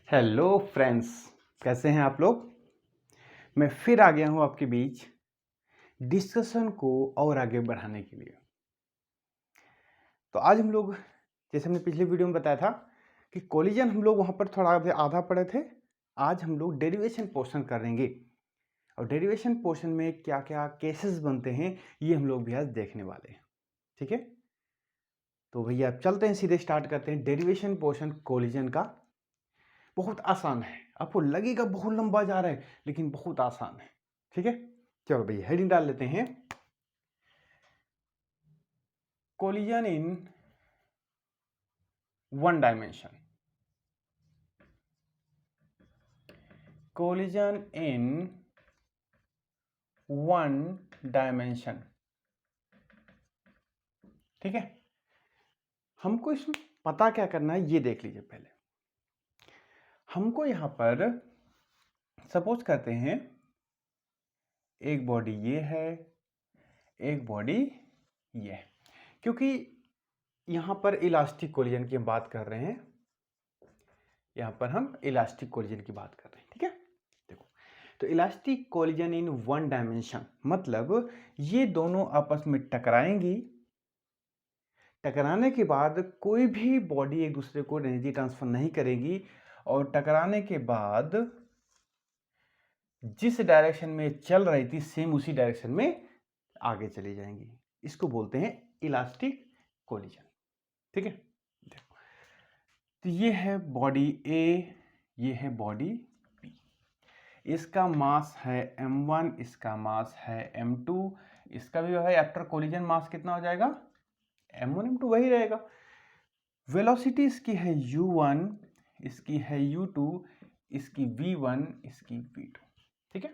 Hello friends, कैसे हैं आप लोग। मैं फिर आ गया हूं आपके बीच डिस्कशन को और आगे बढ़ाने के लिए। तो आज हम लोग, जैसे हमने पिछले वीडियो में बताया था कि कोलिजन हम लोग वहां पर थोड़ा आधा पढ़े थे। आज हम लोग डेरिवेशन पोर्शन करेंगे और डेरिवेशन पोर्शन में क्या क्या केसेस बनते हैं ये हम लोग भी आज देखने वाले हैं। ठीक है, तो भैया अब चलते हैं, सीधे स्टार्ट करते हैं। डेरिवेशन पोर्शन कोलिजन का बहुत आसान है, आपको लगेगा बहुत लंबा जा रहा है लेकिन बहुत आसान है। ठीक है, चलो भैया हेडिंग डाल लेते हैं। Collision in one dimension. Collision in one dimension. ठीक है, हमको इसमें पता क्या करना है ये देख लीजिए। पहले हमको यहां पर सपोज करते हैं एक बॉडी ये है, एक बॉडी ये है। क्योंकि यहां पर इलास्टिक कोलिजन की हम बात कर रहे हैं, यहां पर हम इलास्टिक कोलिजन की बात कर रहे हैं। ठीक है, देखो, तो elastic collision in one dimension मतलब ये दोनों आपस में टकराएंगी। टकराने के बाद कोई भी बॉडी एक दूसरे को एनर्जी ट्रांसफर नहीं करेगी और टकराने के बाद जिस डायरेक्शन में चल रही थी सेम उसी डायरेक्शन में आगे चली जाएंगी। इसको बोलते हैं इलास्टिक कोलिजन। ठीक है, देखो, तो ये है बॉडी ए, ये है बॉडी बी। इसका मास है m1, इसका मास है m2। इसका भी है आफ्टर कोलिजन मास कितना हो जाएगा, m1 m2 वही रहेगा। वेलोसिटी इसकी है u1, इसकी है u2, इसकी v1, इसकी v2। ठीक है,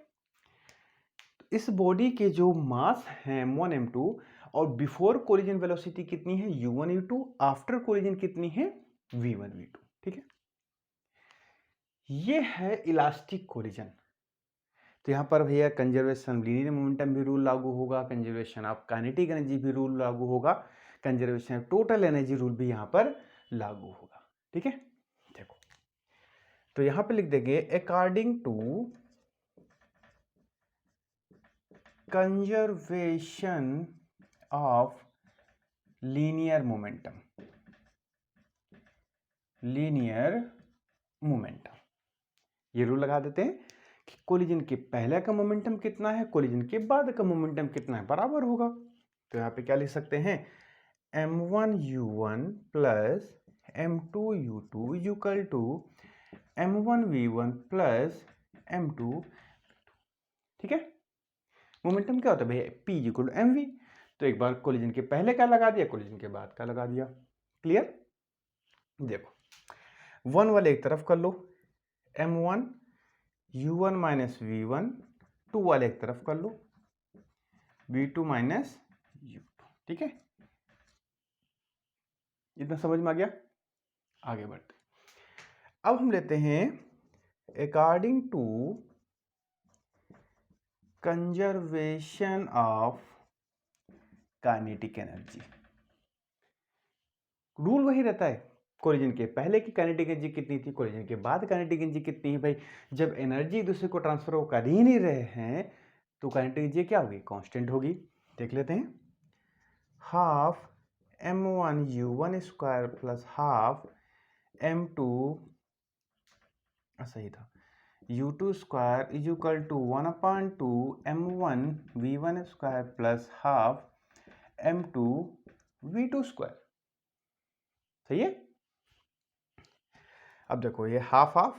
तो इस बॉडी के जो मास है m1 m2 और बिफोर कोलिजन वेलोसिटी कितनी है u1 u2, आफ्टर कोलिजन कितनी है v1 v2। ठीक है, ये है इलास्टिक कोलिजन। तो यहां पर भैया कंजर्वेशन लीनियर मोमेंटम भी रूल लागू होगा, कंजर्वेशन ऑफ काइनेटिक एनर्जी भी रूल लागू होगा, conservation of total energy rule भी यहां पर लागू होगा। ठीक है, देखो, तो यहां पे लिख देंगे according to conservation of linear momentum. Linear momentum, ये रूल लगा देते हैं कि कोलिजन के पहले का मोमेंटम कितना है, कोलिजन के बाद का मोमेंटम कितना है, बराबर होगा। तो यहाँ पे क्या लिख सकते हैं, m1 u1 plus m2 u2 equal to m1 v1 plus m2। ठीक है, मोमेंटम क्या होता है भैया, p इक्वल टू mv। तो एक बार कोलिजन के पहले का लगा दिया, कोलिजन के बाद का लगा दिया। क्लियर, देखो वन वाले एक तरफ कर लो, m1 u1 minus v1, to वाले एक तरफ कर लो, v2 माइनस u2। ठीक है, इतना समझ में आ गया। आगे बढ़ते, अब हम लेते हैं according to conservation of kinetic energy. Rule वही रहता है, कोलिजन के पहले की काइनेटिक एनर्जी कितनी थी, कोलिजन के बाद काइनेटिक एनर्जी कितनी है। भाई जब एनर्जी एक दूसरे को ट्रांसफर वो कर ही नहीं रहे हैं तो काइनेटिक एनर्जी क्या होगी, कांस्टेंट होगी। देख लेते हैं, half m1 u1 square plus half m2, सही था, u2 square is equal to 1/2 m1 v1 square plus half m2 v2 square. सही है, अब देखो ये half half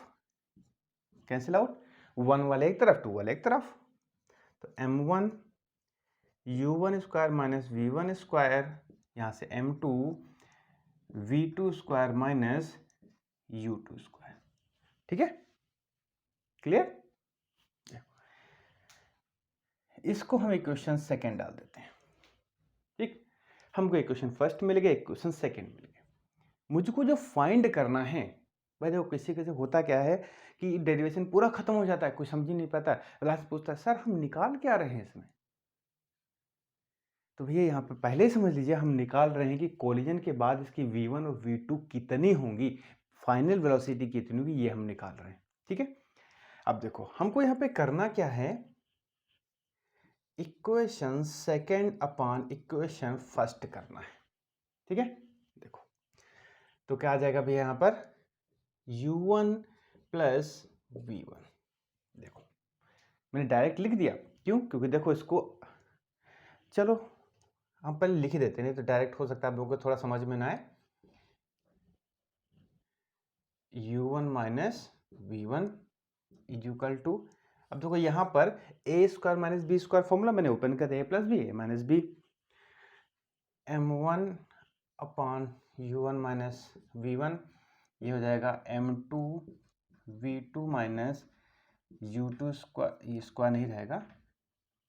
cancel out, one वाले एक तरफ, टू वाले एक तरफ, तो m1 u1 square minus v1 square, यहां से m2 v2 square minus u2 square. ठीक है, क्लियर। इसको हम इक्वेशन सेकेंड डाल देते हैं। ठीक, हमको इक्वेशन फर्स्ट मिल गया, इक्वेशन सेकेंड मिल गया। मुझको जो फाइंड करना है, भाई देखो किसी किसी होता क्या है कि डेरिवेशन पूरा खत्म हो जाता है, कोई समझ ही नहीं पाता, लास्ट पूछता है सर हम निकाल क्या रहे हैं इसमें। तो भैया यहाँ पे पहले ही समझ लीजिए हम निकाल रहे हैं कि कोलिजन के बाद इसकी v1 और v2 कितनी होंगी। फाइनल वेलोसिटी कितनी होगी ये हम निकाल रहे हैं। ठीक है, अब देखो हमको यहाँ पे करना क्या है, equation second upon equation first करना है। ठीक है, देखो तो क्या आ जाएगा भैया यहाँ पर u1 प्लस v1। देखो मैंने डायरेक्ट लिख दिया, क्यों? क्योंकि देखो इसको, चलो हम पहले लिख ही देते, नहीं तो डायरेक्ट हो सकता है आप लोगों को थोड़ा समझ में ना आए। u1 minus v1 is equal to, अब देखो यहाँ पर A square minus B square formula मैंने ओपन कर दिया, A plus B A minus B, m1 upon u1 minus v1, ये हो जाएगा m2 v2 minus u2 square, ये स्क्वायर नहीं रहेगा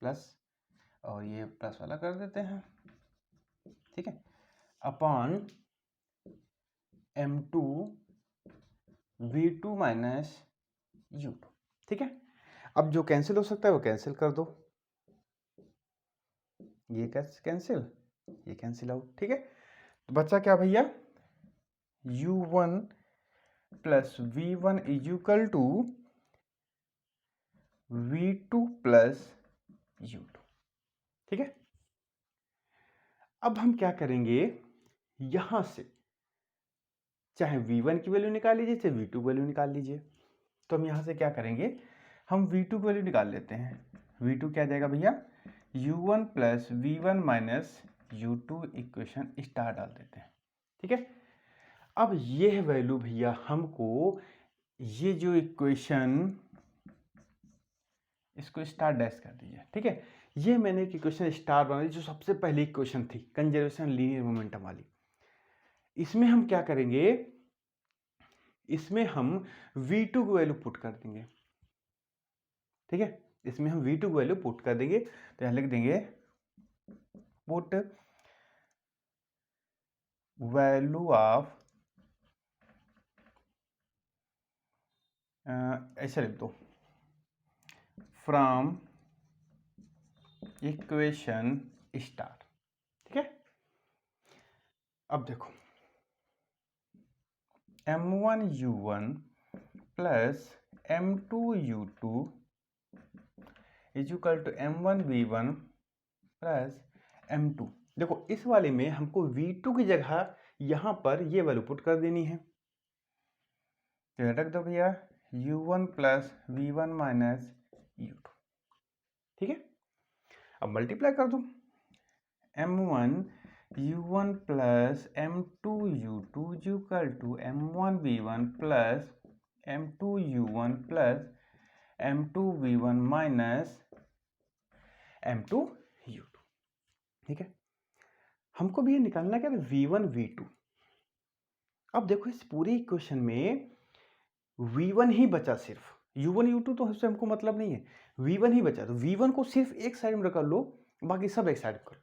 प्लस, और ये प्लस वाला कर देते हैं। ठीक है, upon m2 v2 minus u2। ठीक है, अब जो कैंसिल हो सकता है वो कैंसिल कर दो, ये कैंसिल, ये कैंसिल आउट। ठीक है, तो बच्चा क्या भैया u1 plus v1 is equal to v2 plus u2। ठीक है, अब हम क्या करेंगे, यहां से चाहे v1 की वैल्यू निकाल लीजिए चाहे v2 की वैल्यू निकाल लीजिए। तो हम यहां से क्या करेंगे, हम v2 की वैल्यू निकाल लेते हैं। v2 क्या जाएगा भैया u1 plus v1 minus u2 equation star डाल देते हैं। ठीक है, अब ये वैल्यू भैया हमको, ये जो इक्वेशन, इसको स्टार डैश कर दीजिए। ठीक है, ये मैंने एक इक्वेशन स्टार बना दी जो सबसे पहली इक्वेशन थी कंजर्वेशन लीनियर मोमेंटम वाली। इसमें हम क्या करेंगे, इसमें हम v2 की वैल्यू पुट कर देंगे। ठीक है, इसमें हम v2 की वैल्यू पुट कर देंगे, तो यहां लिख देंगे पुट वैल्यू ऑफ, ऐसा लिख दो, फ्रॉम इक्वेशन स्टार। ठीक है, अब देखो m1 u1 plus m2 u2 is equal to m1 v1 plus m2। देखो इस वाले में हमको v2 की जगह यहां पर ये वैल्यू पुट कर देनी है, तो रख दो भैया u1 plus v1 minus u2। ठीक है, अब मल्टीप्लाई कर दो, m1 u1 plus m2 u2 equal to m1 v1 plus m2 u1 plus m2 v1 minus m2 u2। ठीक है, हमको भी ये निकालना क्या है v1 v2। अब देखो इस पूरी इक्वेशन में v1 ही बचा, सिर्फ u1 u2 तो उससे हमको मतलब नहीं है, v1 ही बचा, तो v1 को सिर्फ एक साइड में रख लो, बाकी सब एक साइड कर लो।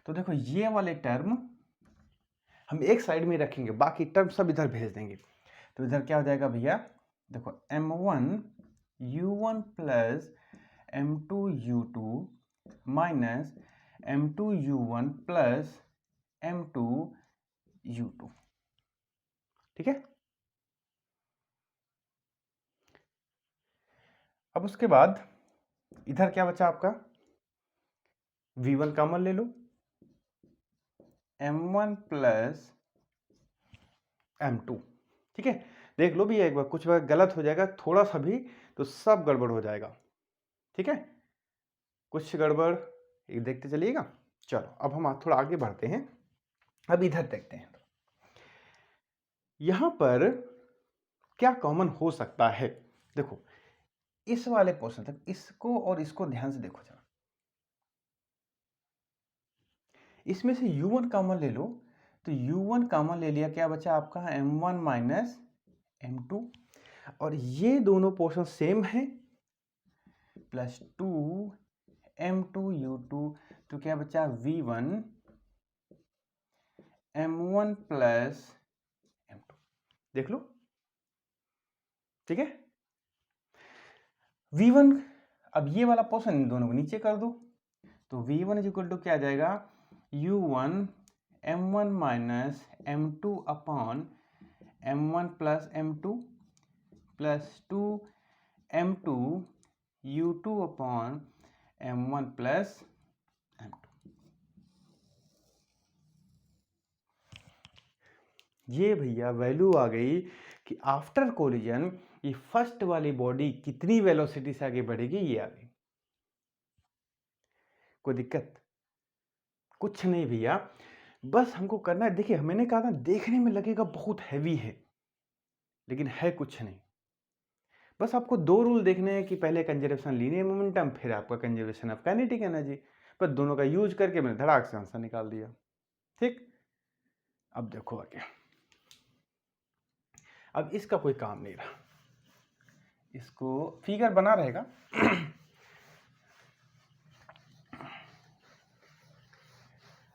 तो देखो ये वाले टर्म हम एक साइड में रखेंगे, बाकी टर्म सब इधर भेज देंगे। तो इधर क्या हो जाएगा भैया, देखो m1 u1 plus m2 u2 minus m2 u1 plus m2 u2। ठीक है, अब उसके बाद इधर क्या बचा आपका, v1 कॉमन ले लो, m1 प्लस m2। ठीक है, देख लो भी एक बार, कुछ बार गलत हो जाएगा थोड़ा सा भी तो सब गड़बड़ हो जाएगा। ठीक है, कुछ गड़बड़ देखते चलिएगा। चलो अब हम थोड़ा आगे बढ़ते हैं, अब इधर देखते हैं यहां पर क्या कॉमन हो सकता है। देखो इस वाले पोर्शन तक, इसको और इसको ध्यान से देखो जरा, इसमें से u1 कॉमन ले लो, तो u1 कॉमन ले लिया, क्या बचा आपका m1 माइनस m2, और ये दोनों पोर्शन सेम है, प्लस 2 m2 u2, तो क्या बचा v1 m1 प्लस m2। देख लो, ठीक है, v1, अब ये वाला पोर्शन इन दोनों को नीचे कर दो, तो v1 इज इक्वल टू क्या आ जाएगा u1 m1 minus m2 upon m1 plus m2 plus 2 m2 u2 upon m1 plus m2। ये भैया वैल्यू आ गई कि आफ्टर कोलिजन ये फर्स्ट वाली बॉडी कितनी वेलोसिटी से आगे बढ़ेगी, ये आ गई। कोई दिक्कत? कुछ नहीं भैया, बस हमको करना है। देखिए मैंने कहा था देखने में लगेगा बहुत हैवी है, लेकिन है कुछ नहीं। बस आपको दो रूल देखने हैं कि पहले कंजर्वेशन लीनियर मोमेंटम, फिर आपका कंजर्वेशन ऑफ काइनेटिक एनर्जी। पर दोनों का यूज करके मैंने धड़ाक से आंसर निकाल दिया। ठीक, अब देखो आगे। अब इसका कोई काम नहीं रहा, इसको फिगर बना रहेगा।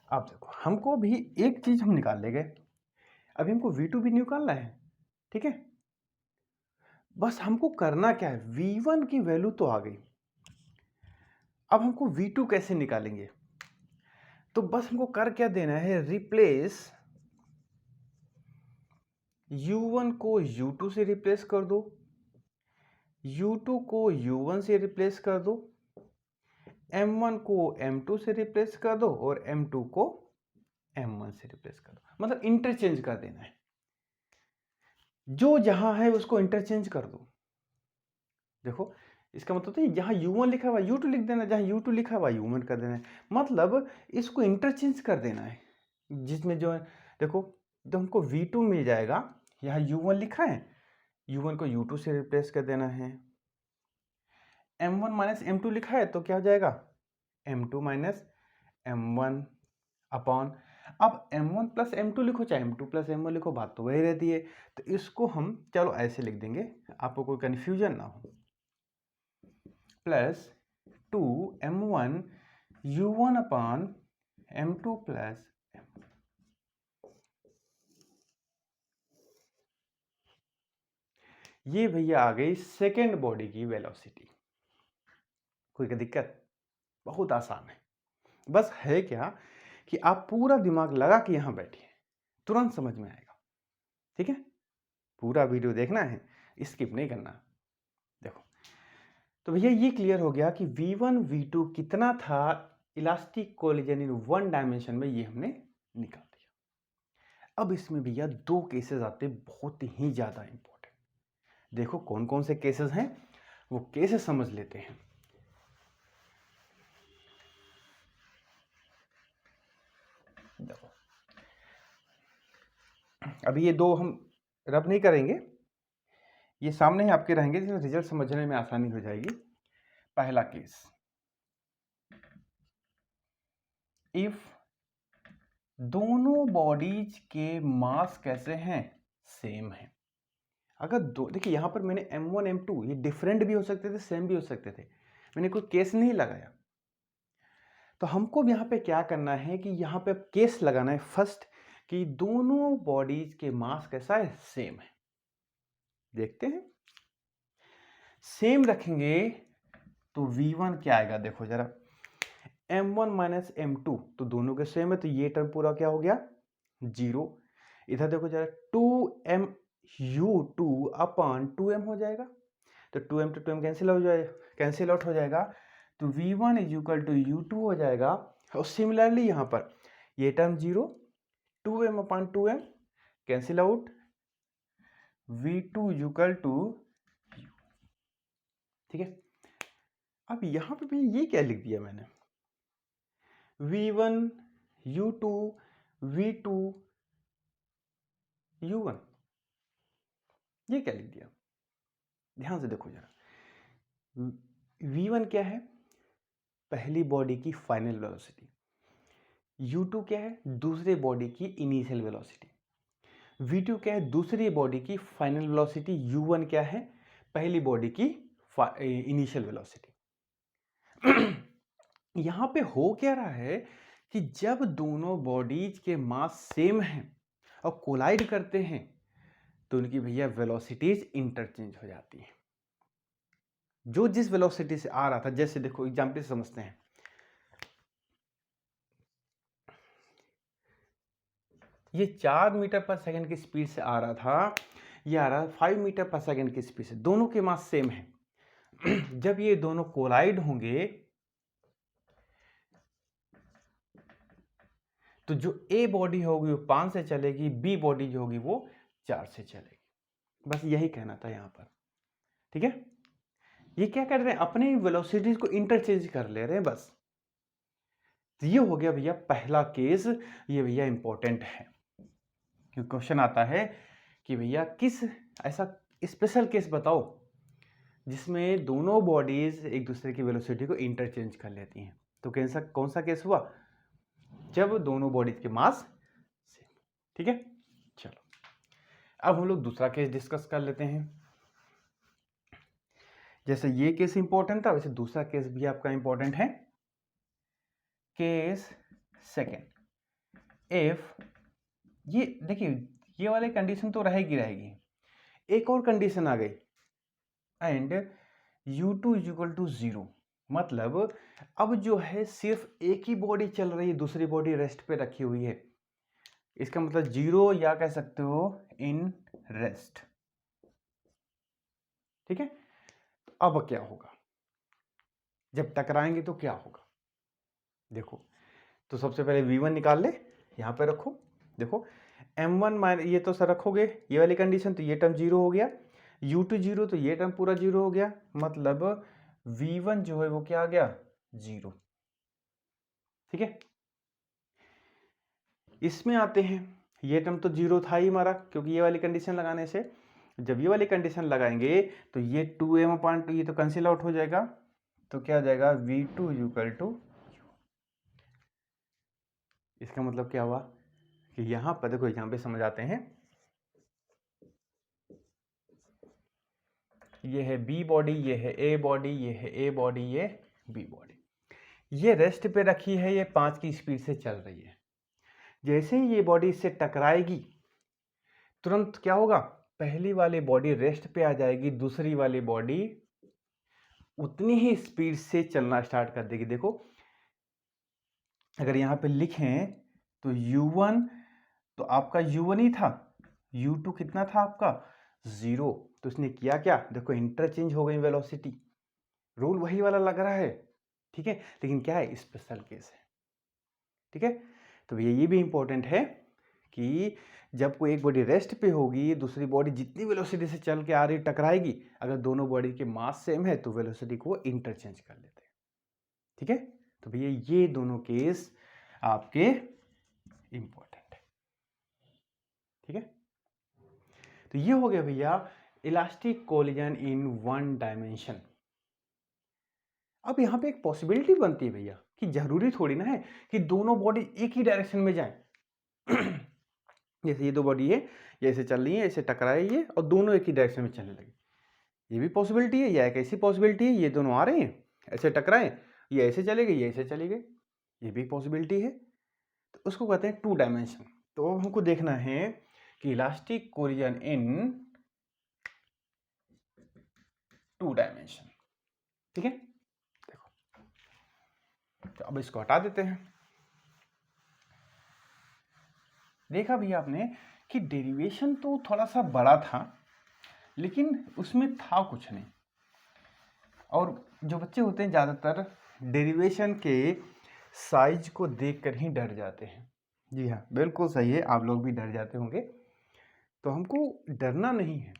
अब देखो हमको भी एक चीज हम निकाल ले गए, अभी हमको V2 भी निकालना है। ठीक है, बस हमको करना क्या है, V1 की वैल्यू तो आ गई, अब हमको V2 कैसे निकालेंगे? तो बस हमको कर क्या देना है, रिप्लेस U1 को U2 से रिप्लेस कर दो, U2 को U1 से रिप्लेस कर दो, M1 को M2 से रिप्लेस कर दो और M2 को M1 से रिप्लेस कर दो। मतलब इंटरचेंज कर देना है, जो जहां है उसको इंटरचेंज कर दो। देखो इसका मतलब तो जहां U1 लिखा हुआ U2 लिख देना, जहां U2 लिखा हुआ U1 कर देना है। मतलब इसको इंटरचेंज कर देना है, जिसमें जो है देखो, तो हमको V2 मिल जाएगा, यहाँ U1 लिखा है, U1 को U2 से रिप्लेस कर देना है। M1 माइनस M2 लिखा है तो क्या हो जाएगा, M2 माइनस M1 अपॉन, अब M1 प्लस M2 लिखो चाहे M2 प्लस M1 लिखो, बात तो वही रहती है। तो इसको हम चलो ऐसे लिख देंगे, आपको कोई कन्फ्यूजन ना हो, plus 2M1 U1 upon M2 plus M1। ये भैया आ गई सेकेंड बॉडी की वेलोसिटी। कोई दिक्कत? बहुत आसान है, बस है क्या कि आप पूरा दिमाग लगा के यहां बैठिए, तुरंत समझ में आएगा। ठीक है, पूरा वीडियो देखना है, स्किप नहीं करना। देखो तो भैया ये क्लियर हो गया कि V1 V2 कितना था elastic collision in one dimension में, ये हमने निकाल दिया। अब इसमें भैया दो केसेस आते बहुत ही ज्यादा इंपॉर्टेंट। देखो कौन कौन से केसेस हैं, वो केसेस समझ लेते हैं। देखो अभी ये दो हम रब नहीं करेंगे, ये सामने ही आपके रहेंगे, जिससे रिजल्ट समझने में आसानी हो जाएगी। पहला केस, इफ दोनों बॉडीज के मास कैसे हैं, सेम है। अगर दो, देखिए यहां पर मैंने M1 M2 ये डिफरेंट भी हो सकते थे, सेम भी हो सकते थे, मैंने कोई केस नहीं लगाया। तो हमको यहां पे क्या करना है कि यहां पे केस लगाना है फर्स्ट, कि दोनों बॉडीज के मास कैसा है, सेम है। देखते हैं, सेम रखेंगे तो V1 क्या आएगा, देखो जरा, M1 माइनस M2 तो दोनों के सेम है, तो ये टर्म पूरा क्या हो गया, 0। इधर देखो जरा, 2MU2 अपॉन 2M हो जाएगा, तो 2M to 2M cancel out हो जाएगा, तो V1 is equal to U2 हो जाएगा। और सिमिलरली यहाँ पर ये term 0, 2M upon 2M cancel out, V2 is equal to U। ठीक है, अब यहाँ पे भी ये क्या लिख दिया मैंने, V1 U2 V2 U1, ये क्या लिख दिया? ध्यान से देखो जरा, V1 क्या है, पहली बॉडी की फाइनल वेलोसिटी, U2 क्या है, दूसरे बॉडी की इनिशियल वेलोसिटी, V2 क्या है, दूसरी बॉडी की फाइनल वेलोसिटी, U1 क्या है, पहली बॉडी की इनिशियल वेलोसिटी। यहां पे हो क्या रहा है कि जब दोनों बॉडीज के मास सेम हैं और कोलाइड करते हैं, तो उनकी भैया वेलोसिटीज इंटरचेंज हो जाती हैं। जो जिस वेलोसिटी से आ रहा था, जैसे देखो एग्जांपल से समझते हैं, ये 4 मीटर पर सेकंड की स्पीड से आ रहा था, ये आ रहा है 5 मीटर पर सेकंड की स्पीड से, दोनों के मास सेम है। जब ये दोनों कोलाइड होंगे तो जो ए बॉडी होगी वो 5 से चलेगी, बी बॉडी जो होगी वो 4 से चलेगी। बस यही कहना था यहाँ पर, ठीक है। ये क्या कर रहे हैं, अपने वेलोसिटीज को इंटरचेंज कर ले रहे हैं बस। तो ये हो गया भैया पहला केस, ये भैया इंपॉर्टेंट है क्योंकि क्वेश्चन आता है कि भैया किस ऐसा स्पेशल केस बताओ जिसमें दोनों बॉडीज एक दूसरे की वेलोसिटी को इंटरचेंज कर लेती हैं। तो कौन सा केस हुआ, जब दोनों बॉडीज के मास सेम। ठीक है, चलो अब हम लोग दूसरा केस डिस्कस कर लेते हैं। जैसे ये केस इंपॉर्टेंट था वैसे दूसरा केस भी आपका इंपॉर्टेंट है। केस सेकेंड, इफ ये देखिए ये वाली कंडीशन तो रहेगी, एक और कंडीशन आ गई, and u2 is equal to 0, मतलब अब जो है सिर्फ एक ही बॉडी चल रही है, दूसरी बॉडी रेस्ट पे रखी हुई है। इसका मतलब 0 या कह सकते हो इन रेस्ट। ठीक है, तो अब क्या होगा जब टकराएंगे तो क्या होगा, देखो तो सबसे पहले v1 निकाल ले, यहां पे रखो, देखो m1 माइनस ये तो सर रखोगे ये वाली कंडीशन, तो ये टर्म 0 हो गया, u2 0 तो ये टर्म पूरा 0 हो गया, मतलब v1 जो है वो क्या आ गया 0। ठीक है, इसमें आते हैं, ये टर्म तो 0 था ही हमारा क्योंकि ये वाली कंडीशन लगाने से, जब ये वाली कंडीशन लगाएंगे तो ये 2m/2 ये तो कैंसिल आउट हो जाएगा, तो क्या आ जाएगा v2 इक्वल टू, इसका मतलब क्या हुआ कि यहां पर देखो, यहां पे समझ आते हैं, ये है बी बॉडी, ये है ए बॉडी, ये है ए बॉडी, ये बी बॉडी, ये रेस्ट पे रखी है, ये 5 की स्पीड से चल रही है। जैसे ही ये बॉडी इससे टकराएगी तुरंत क्या होगा, पहली वाली बॉडी रेस्ट पे आ जाएगी, दूसरी वाली बॉडी उतनी ही स्पीड से चलना स्टार्ट कर देगी। देखो अगर यहां पे लिखें तो u1 तो आपका u1 ही था, u2 कितना था आपका 0, तो इसने किया क्या, देखो इंटरचेंज हो गई वेलोसिटी, रूल वही वाला लग रहा है। ठीक है, लेकिन क्या है स्पेशल केस है। ठीक है, तो ये भी इंपॉर्टेंट है कि जब कोई एक बॉडी रेस्ट पे होगी, दूसरी बॉडी जितनी वेलोसिटी से चल के आ रही टकराएगी, अगर दोनों बॉडी के मास सेम है तो वेलोसिटी को इंटरचेंज कर लेते हैं। ठीक है, तो भैया ये दोनों केस आपके इंपॉर्टेंट है। ठीक है, तो ये हो गया भैया इलास्टिक कोलिजन इन 1 डायमेंशन। अब यहां पे एक पॉसिबिलिटी बनती है भैया कि जरूरी थोड़ी ना है कि दोनों बॉडी एक ही डायरेक्शन में जाएं। जैसे ये दो बॉडी है, ये ऐसे चल रही है, ऐसे टकराए ये और दोनों एक ही डायरेक्शन में चलने लगे, ये भी पॉसिबिलिटी है। या एक ऐसी पॉसिबिलिटी है ये दोनों आ रहे हैं ऐसे टकराए, ये ऐसे चले गए, ये ऐसे चले गए, ये भी पॉसिबिलिटी है। तो उसको कहते हैं 2 डायमेंशन। तो अब हमको देखना है कि इलास्टिक कोलिजन इन 2 डायमेंशन। ठीक है, देखो तो अब इसको हटा देते हैं। देखा भैया आपने कि डेरिवेशन तो थोड़ा सा बड़ा था लेकिन उसमें था कुछ नहीं, और जो बच्चे होते हैं ज़्यादातर डेरिवेशन के साइज को देखकर ही डर जाते हैं। जी हाँ, बिल्कुल सही है, आप लोग भी डर जाते होंगे। तो हमको डरना नहीं है,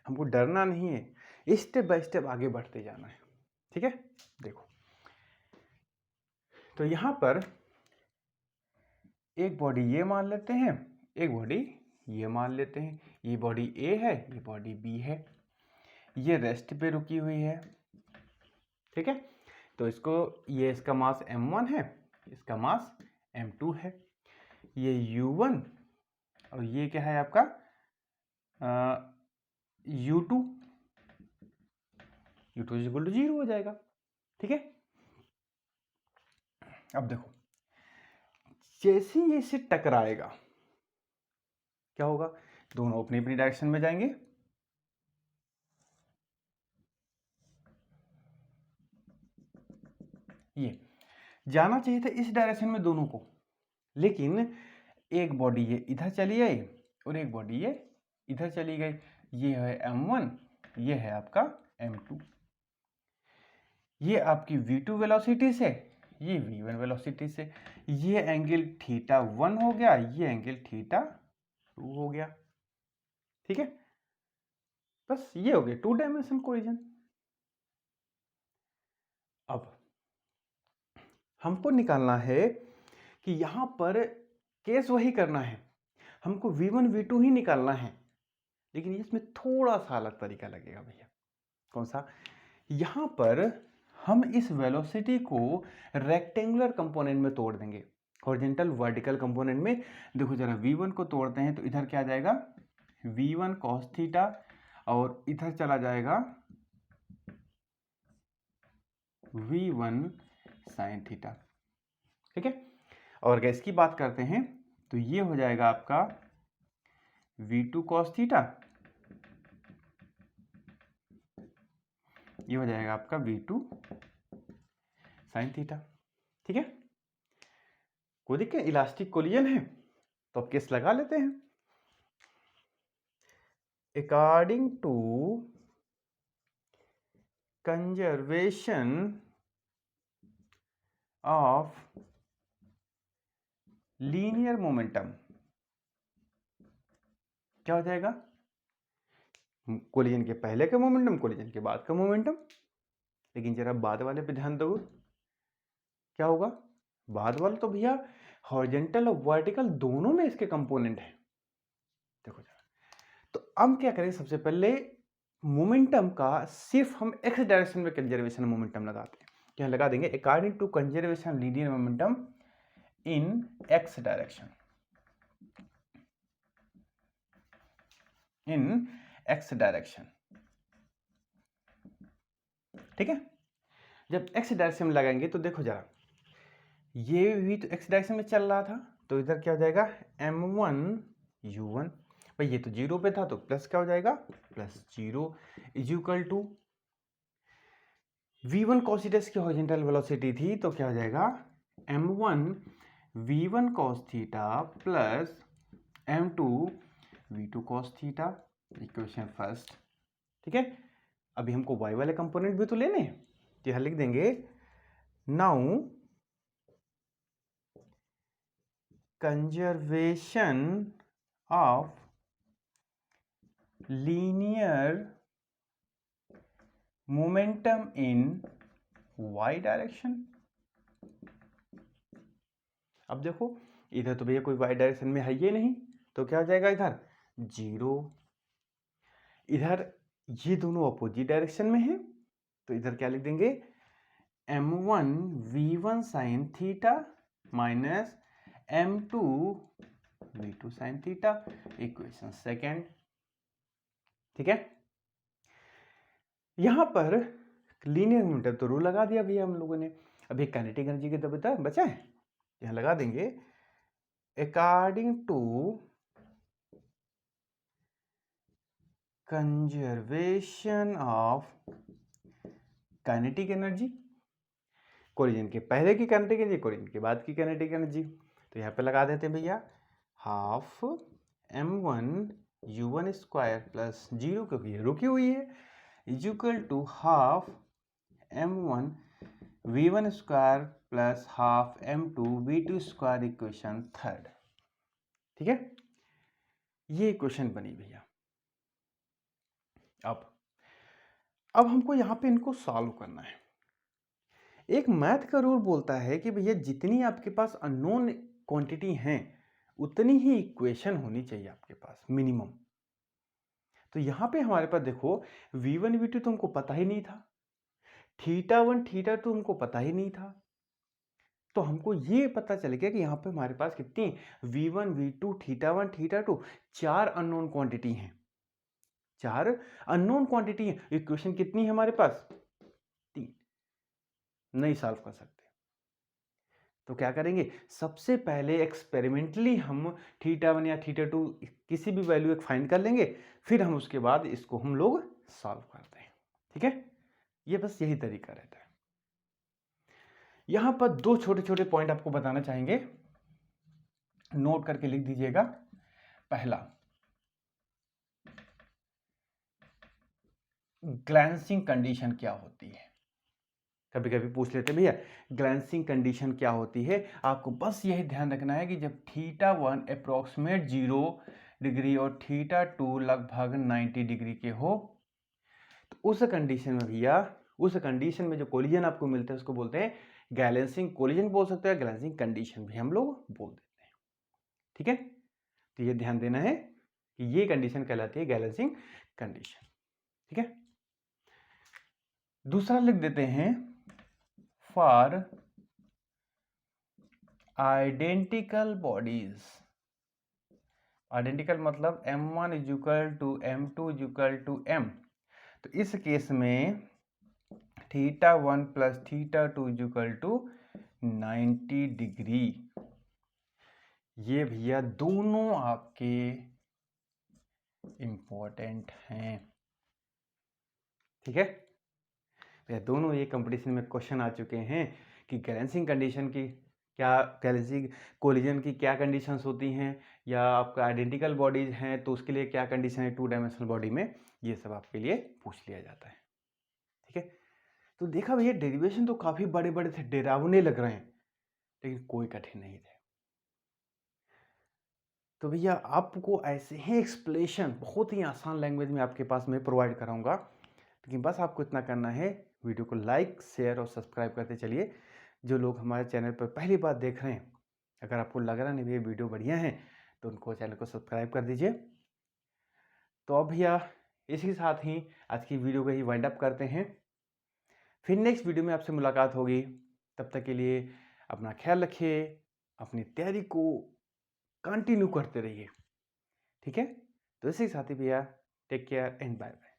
हमको डरना नहीं है, स्टेप बाय स्टेप आगे बढ़ते जाना है। ठीक है, देखो तो यहाँ पर एक बॉडी ये मान लेते हैं, एक बॉडी ये मान लेते हैं, ये बॉडी ए है, ये बॉडी बी है, ये रेस्ट पे रुकी हुई है। ठीक है, तो इसको ये इसका मास m1 है, इसका मास m2 है, ये u1 और ये क्या है आपका u2, u2 इक्वल टू 0 हो जाएगा। ठीक है, अब देखो जैसे ये इससे टकराएगा क्या होगा, दोनों अपनी अपनी डायरेक्शन में जाएंगे। ये जाना चाहिए था इस डायरेक्शन में दोनों को, लेकिन एक बॉडी ये इधर चली आई और एक बॉडी ये इधर चली गई। ये है m1, ये है आपका m2। ये आपकी v2 वेलोसिटी से, ये v1 वेलोसिटी से। ये एंगल θ1 हो गया, ये एंगल θ2 हो गया। ठीक है, बस ये हो गया 2 डायमेंशन कोलिजन। अब हमको निकालना है कि यहां पर केस वही करना है, हमको v1 v2 ही निकालना है, लेकिन इसमें थोड़ा सा अलग तरीका लगेगा भैया। कौन सा? यहां पर हम इस वेलोसिटी को रेक्टेंगुलर कंपोनेंट में तोड़ देंगे, हॉरिजॉन्टल वर्टिकल कंपोनेंट में। देखो जरा v1 को तोड़ते हैं तो इधर क्या जाएगा, v1 cos थीटा, और इधर चला जाएगा v1 sin थीटा। ठीक है, और अगर इसकी बात करते हैं तो ये हो जाएगा आपका v2 cos थीटा, ये हो जाएगा आपका v2 sin थीटा। ठीक है, कोई दिक्कत? इलास्टिक कोलिजन है तो अब केस लगा लेते हैं। According to conservation of linear momentum, क्या हो जाएगा? कोलिजन के पहले का मोमेंटम, कोलिजन के बाद का मोमेंटम। लेकिन जरा बाद वाले पे ध्यान दो, क्या होगा? बाद वाला तो भैया हॉरिजॉन्टल और वर्टिकल दोनों में इसके कंपोनेंट है। देखो जरा, तो अब क्या करेंगे, सबसे पहले मोमेंटम का सिर्फ हम एक्स डायरेक्शन में कंजर्वेशन मोमेंटम लगाते हैं। क्या लगा देंगे? According to conservation linear momentum in x direction, in x direction. ठीक है, जब एक्स डायरेक्शन में लगाएंगे तो देखो जरा, ये भी तो एक्स डायरेक्शन में चल रहा था, तो इधर क्या हो जाएगा, m1 u1। भाई ये तो 0 पे था तो प्लस क्या हो जाएगा, +0 is equal to v1 cos theta की हॉरिजॉन्टल वेलोसिटी थी, तो क्या हो जाएगा, m1 v1 cos theta plus m2 v2 cos theta, equation first. ठीक है, अभी हमको y वाले कंपोनेंट भी तो लेने हैं, तो यहां लिख देंगे now conservation of linear momentum in y direction. अब देखो इधर तो भैया कोई y डायरेक्शन में है ये नहीं, तो क्या हो जाएगा, इधर 0। इधर ये दोनों अपोजिट डायरेक्शन में है, तो इधर क्या लिख देंगे, m1 v1 sin theta minus m2 v2 sin theta, equation second. ठीक है, यहां पर लीनियर मोमेंटम तो रूल लगा दिया भैया हम लोगों ने। अभी काइनेटिक एनर्जी की तो बचा है, यहां लगा देंगे according to conservation of kinetic energy, collision के पहले की काइनेटिक एनर्जी, कोलिजन के बाद की काइनेटिक एनर्जी, तो यहाँ पे लगा देते हैं भैया half m1 u1 square plus 0, क्योंकि ये रुकी हुई है, is equal to half m1 v1 square plus half m2 v2 square, equation third. ठीक है, ये इक्वेशन बनी भैया। अब हमको यहाँ पे इनको सॉल्व करना है। एक मैथ का रूल बोलता है कि भैया जितनी आपके पास अननोन क्वांटिटी हैं उतनी ही इक्वेशन होनी चाहिए आपके पास मिनिमम। तो यहाँ पे हमारे पास देखो v1 v2 तो हमको पता ही नहीं था, θ1 θ2 हमको पता ही नहीं था, तो हमको ये पता चल गया कि यहाँ पे हमारे पास कितनी v1 v2 θ1 θ2 4 अननोन क्वांटिटी हैं, 4 अननोन क्वांटिटी है। इक्वेशन कितनी है हमारे पास, 3। नहीं सॉल्व कर सकते तो क्या करेंगे, सबसे पहले एक्सपेरिमेंटली हम θ1 या θ2 किसी भी वैल्यू एक फाइंड कर लेंगे, फिर हम उसके बाद इसको हम लोग सॉल्व करते हैं। ठीक है, ये बस यही तरीका रहता है। यहां पर 2 छोटे छोटे पॉइंट आपको बताना चाहेंगे। नोट करके लिख दीजिएगा। पहला, ग्लैंसिंग कंडीशन क्या होती है? कभी कभी पूछ लेते भैया ग्लैंसिंग कंडीशन क्या होती है। आपको बस यही ध्यान रखना है कि जब θ1 अप्रोक्सीमेट 0 डिग्री और θ2 लगभग 90 डिग्री के हो, तो उस कंडीशन में भैया, उस कंडीशन में जो कोलिजन आपको मिलता है उसको बोलते हैं गैलेंसिंग कोलिजन बोल सकते हैं, गैलेंसिंग कंडीशन भी हम लोग बोल देते हैं। ठीक है, तो ये ध्यान देना है कि ये कंडीशन कहलाती है गैलेंसिंग कंडीशन। ठीक है, दूसरा लिख देते हैं फॉर आइडेंटिकल बॉडीज। आइडेंटिकल मतलब m1 equal to m2 equal to m, तो इस केस में θ1 प्लस θ2 इक्वल टू 90 डिग्री। ये भैया दोनों आपके इंपॉर्टेंट हैं। ठीक है भैया, दोनों ये कंपटीशन में क्वेश्चन आ चुके हैं कि गैलेंसिंग कंडीशन की क्या, गैलेंसिंग कोलिजन की क्या कंडीशंस होती हैं, या आपका आइडेंटिकल बॉडीज हैं तो उसके लिए क्या कंडीशन है 2 डायमेंशनल बॉडी में, ये सब आपके लिए पूछ लिया जाता है। ठीक है, तो देखा भैया डेरिवेशन तो काफ़ी बड़े बड़े थे, डरावने लग रहे हैं, लेकिन कोई कठिन नहीं थे। तो भैया आपको ऐसे ही एक्सप्लेनेशन बहुत ही आसान लैंग्वेज में आपके पास मैं प्रोवाइड कराऊंगा, लेकिन बस आपको इतना करना है, वीडियो को लाइक शेयर और सब्सक्राइब करते चलिए। जो लोग हमारे चैनल पर पहली बार देख रहे हैं, अगर आपको लग रहा नहीं भैया वीडियो बढ़िया है तो उनको चैनल को सब्सक्राइब कर दीजिए। तो अब भैया इसी के साथ ही आज की वीडियो को ही वाइंड अप करते हैं, फिर नेक्स्ट वीडियो में आपसे मुलाकात होगी। तब तक के लिए अपना ख्याल रखिए, अपनी तैयारी को कंटिन्यू करते रहिए। ठीक है, तो इसी के साथ ही भैया take care and bye bye.